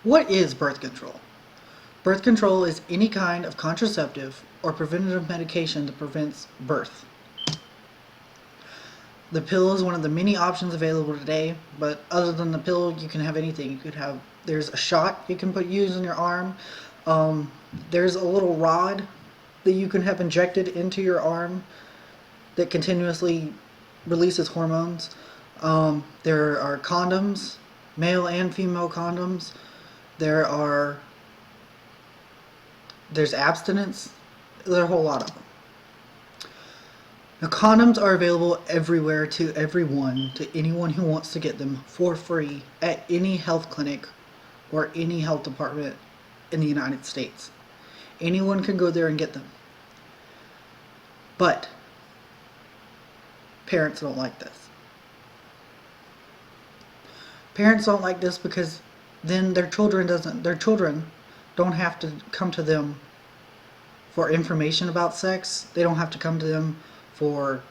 What is birth control? Birth control is any kind of contraceptive or preventative medication that prevents birth. The pill is one of the many options available today, but other than the pill, you can have anything. There's a shot you can use in your arm. Um, there's a little rod that you can have injected into your arm that continuously releases hormones. There are condoms, male and female condoms. There are there's abstinence. There are a whole lot of them. Now, condoms are available everywhere to everyone, to anyone who wants to get them for free at any health clinic or any health department in the United States. Anyone can go there and get them. But parents don't like this. Parents don't like this because then their children don't have to come to them for information about sex. They don't have to come to them for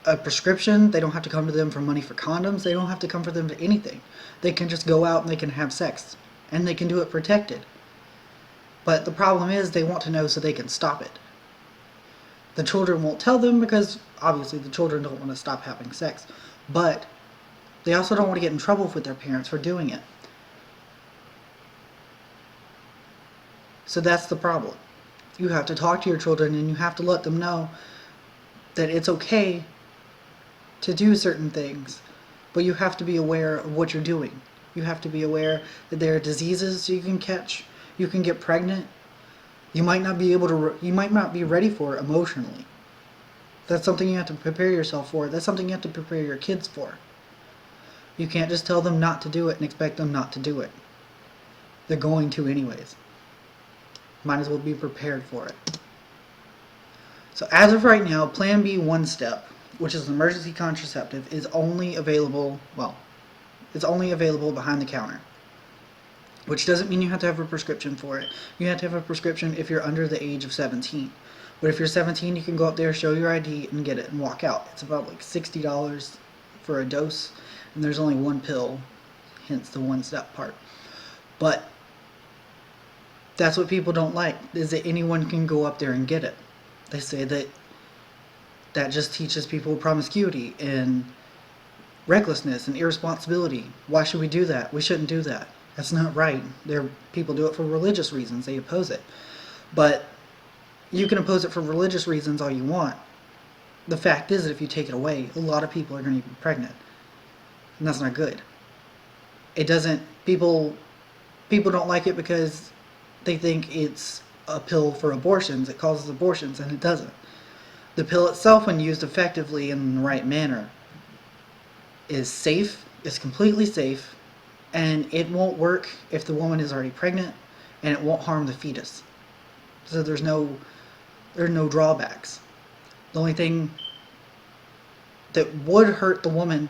a prescription. They don't have to come to them for money for condoms. They don't have to come for them to anything. They can just go out and they can have sex. And they can do it protected. But the problem is they want to know so they can stop it. The children won't tell them because obviously the children don't want to stop having sex. But they also don't want to get in trouble with their parents for doing it. So that's the problem. You have to talk to your children and you have to let them know that it's okay to do certain things, but you have to be aware of what you're doing. You have to be aware that there are diseases you can catch. You can get pregnant. You might not be ready for it emotionally. That's something you have to prepare yourself for. That's something you have to prepare your kids for. You can't just tell them not to do it and expect them not to do it. They're going to anyways. Might as well be prepared for it. So as of right now, Plan B One Step, which is an emergency contraceptive, is only available, it's only available behind the counter. Which doesn't mean you have to have a prescription for it. You have to have a prescription if you're under the age of 17. But if you're 17, you can go up there, show your ID, and get it and walk out. It's about like $60 for a dose, and there's only one pill, hence the one-step part. But that's what people don't like, is that anyone can go up there and get it. They say that just teaches people promiscuity and recklessness and irresponsibility. Why should we do that? We shouldn't do that. That's not right. People do it for religious reasons. They oppose it. But you can oppose it for religious reasons all you want. The fact is that if you take it away, a lot of people are going to get pregnant. And that's not good. People don't like it because they think it's a pill for abortions. It causes abortions, and it doesn't. The pill itself, when used effectively in the right manner, is safe, is completely safe, and it won't work if the woman is already pregnant, and it won't harm the fetus. So there are no drawbacks. The only thing that would hurt the woman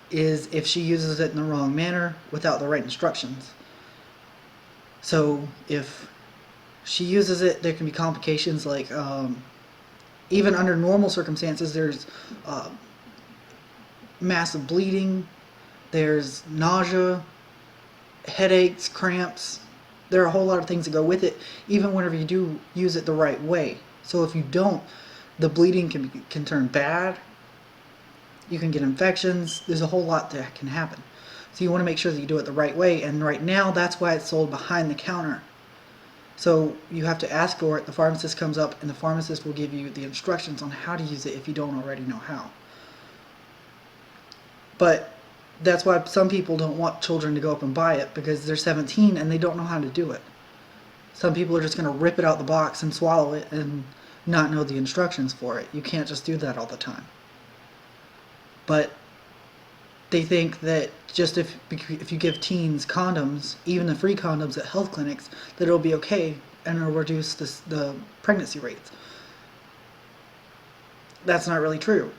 is if she uses it in the wrong manner without the right instructions. So if she uses it, there can be complications like, even under normal circumstances, there's massive bleeding, there's nausea, headaches, cramps. There are a whole lot of things that go with it, even whenever you do use it the right way. So if you don't, the bleeding can turn bad. You can get infections. There's a whole lot that can happen. So you want to make sure that you do it the right way. And right now, that's why it's sold behind the counter. So you have to ask for it. The pharmacist comes up, and the pharmacist will give you the instructions on how to use it if you don't already know how. But that's why some people don't want children to go up and buy it, because they're 17 and they don't know how to do it. Some people are just going to rip it out the box and swallow it and not know the instructions for it. You can't just do that all the time. But they think that just if you give teens condoms, even the free condoms at health clinics, that it'll be okay and it'll reduce the pregnancy rates. That's not really true.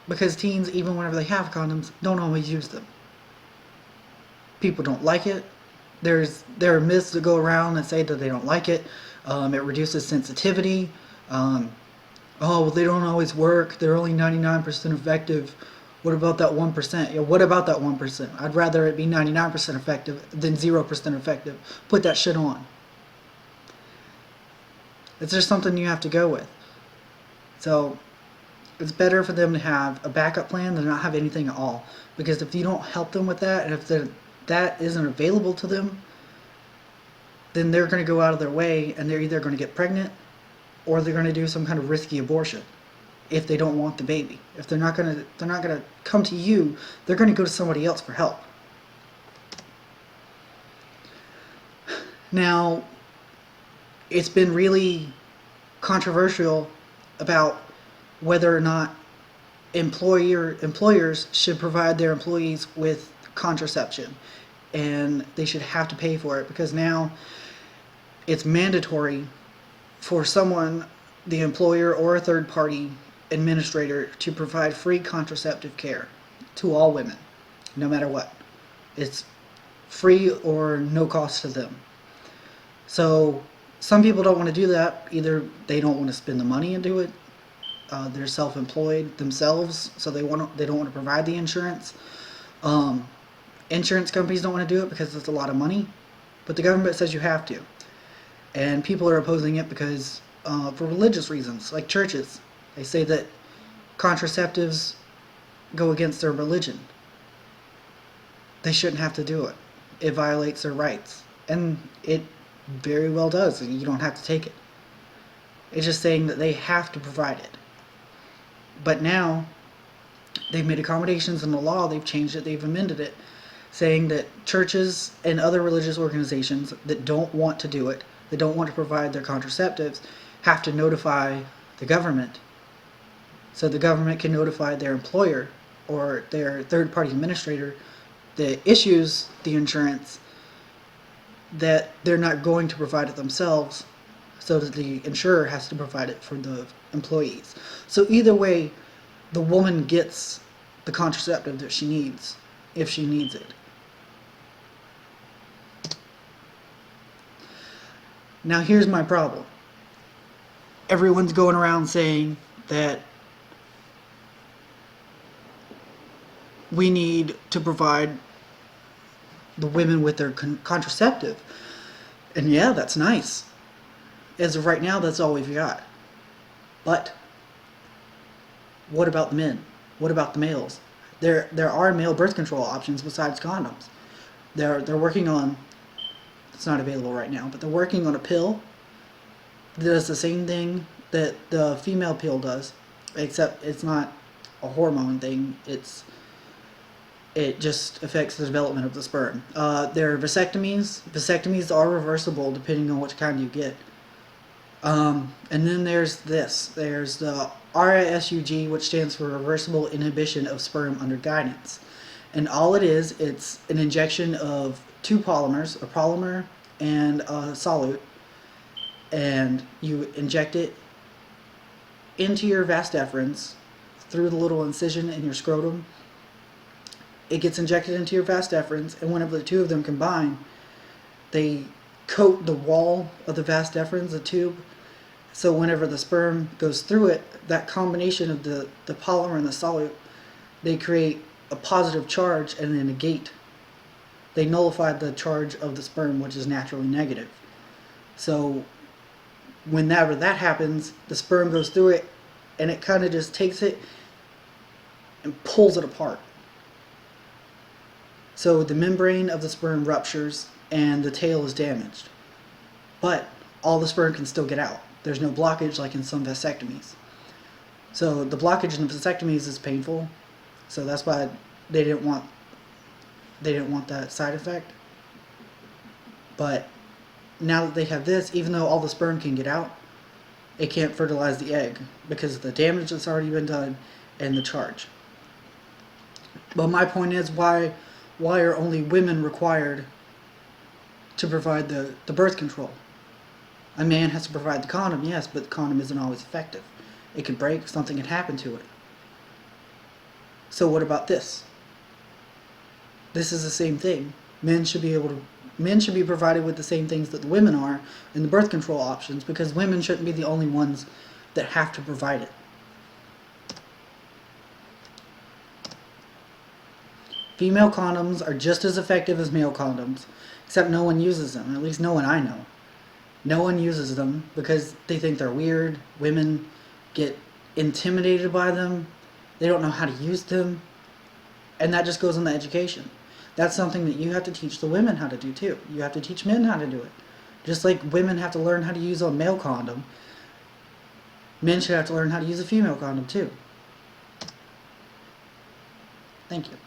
Because teens, even whenever they have condoms, don't always use them. People don't like it. There are myths that go around that say that they don't like it. It reduces sensitivity. Well, they don't always work. They're only 99% effective. What about that 1%? Yeah, what about that 1%? I'd rather it be 99% effective than 0% effective. Put that shit on. It's just something you have to go with. So it's better for them to have a backup plan than not have anything at all. Because if you don't help them with that, and if that isn't available to them, then they're going to go out of their way and they're either going to get pregnant or they're going to do some kind of risky abortion if they don't want the baby. If they're not going to come to you, they're going to go to somebody else for help. Now, it's been really controversial about whether or not employers should provide their employees with contraception, and they should have to pay for it, because now it's mandatory for someone, the employer or a third party administrator, to provide free contraceptive care to all women, no matter what. It's free or no cost to them. So some people don't want to do that. Either they don't want to spend the money and do it, they're self-employed themselves, so they don't want to provide the insurance. Insurance companies don't want to do it because it's a lot of money, but the government says you have to. And people are opposing it because for religious reasons, like churches. They say that contraceptives go against their religion. They shouldn't have to do it. It violates their rights. And it very well does. You don't have to take it. It's just saying that they have to provide it. But now, they've made accommodations in the law, they've changed it, they've amended it, saying that churches and other religious organizations that don't want to do it, that don't want to provide their contraceptives, have to notify the government. So the government can notify their employer or their third-party administrator that issues the insurance that they're not going to provide it themselves, so that the insurer has to provide it for the employees. So either way, the woman gets the contraceptive that she needs, if she needs it. Now here's my problem. Everyone's going around saying that we need to provide the women with their contraceptive. And yeah, that's nice. As of right now, that's all we've got. But what about the men? What about the males? There are male birth control options besides condoms. They're working on, it's not available right now, but they're working on a pill that does the same thing that the female pill does, except it's not a hormone thing. It just affects the development of the sperm. There are vasectomies. Vasectomies are reversible depending on which kind you get. And then there's this. There's the RISUG, which stands for Reversible Inhibition of Sperm Under Guidance. And all it is, it's an injection of two polymers, a polymer and a solute, and you inject it into your vas deferens through the little incision in your scrotum. It gets injected into your vas deferens, and whenever the two of them combine, they coat the wall of the vas deferens, the tube, so whenever the sperm goes through it, that combination of the polymer and the solute, they create a positive charge and they negate. They nullify the charge of the sperm, which is naturally negative. So whenever that happens, the sperm goes through it and it kind of just takes it and pulls it apart. So the membrane of the sperm ruptures and the tail is damaged. But all the sperm can still get out. There's no blockage like in some vasectomies. So the blockage in the vasectomies is painful. So that's why they didn't want that side effect. But now that they have this, even though all the sperm can get out, it can't fertilize the egg because of the damage that's already been done and the charge. But my point is, why are only women required to provide the birth control? A man has to provide the condom, yes, but the condom isn't always effective. It could break, something could happen to it. So what about this? This is the same thing. Men should be provided with the same things that the women are in the birth control options, because women shouldn't be the only ones that have to provide it. Female condoms are just as effective as male condoms, except no one uses them. At least no one I know. No one uses them because they think they're weird. Women get intimidated by them. They don't know how to use them. And that just goes into education. That's something that you have to teach the women how to do too. You have to teach men how to do it. Just like women have to learn how to use a male condom, men should have to learn how to use a female condom too. Thank you.